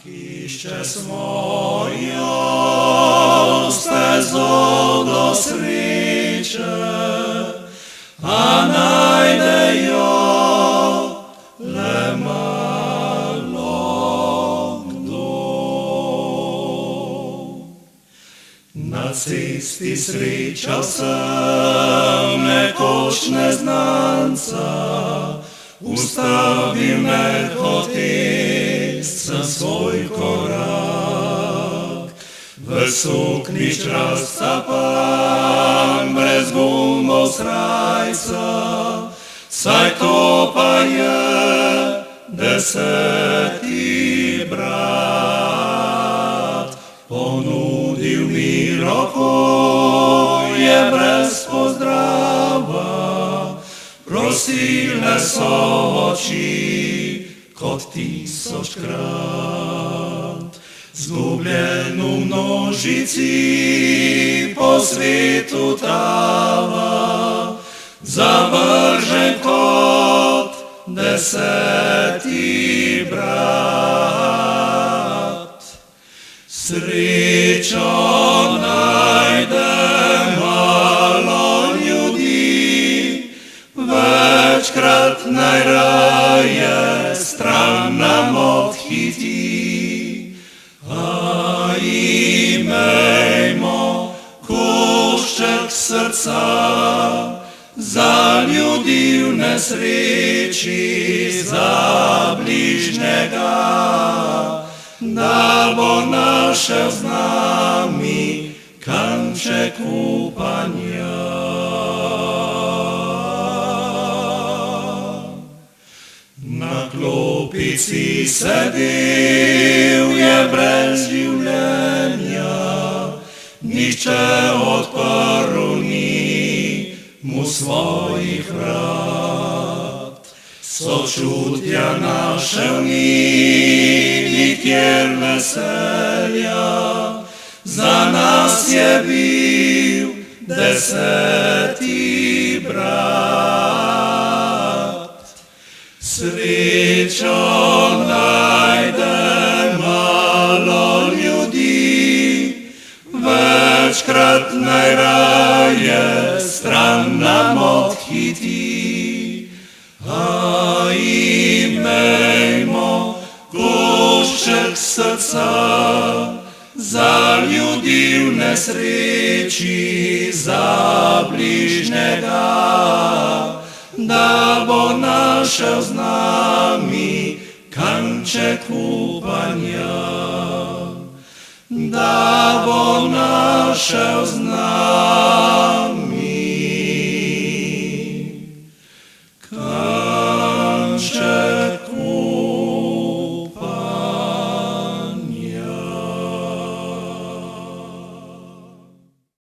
Iście svojo stezo do sreće, a najde jo le malo kdo. Na cesti srečal sem nekoč neznanca, ustavil me hotel sem svoj korak. V suknič razcapan, brez gumov srajca, saj to pa je 10. brat. Ponudil mi roko, je brez pozdrava, prosilne so oči kot 1000-krat. Zgubljen v množici po svetu tava, zavržen kot 10. brat. Srečo najde malo ljudi, večkrat najraje stran nam odhiti. A imejmo košček srca za ljudi v nesreči, za bližnjega, da bo našel z nami kanček upanja. Na klopici sedel je brez življenja, nihče odprl ni mu svojih vrat. Sočutja našel ni, nikjer veselja, za nas je bil 10. brat. Srečo najde malo ljudi, večkrat najraje stran nam odhiti. A imejmo košček srca za ljudi v nesreči, za bližnjega, da bo našel z nami kanček upanja. Da bo našel z nami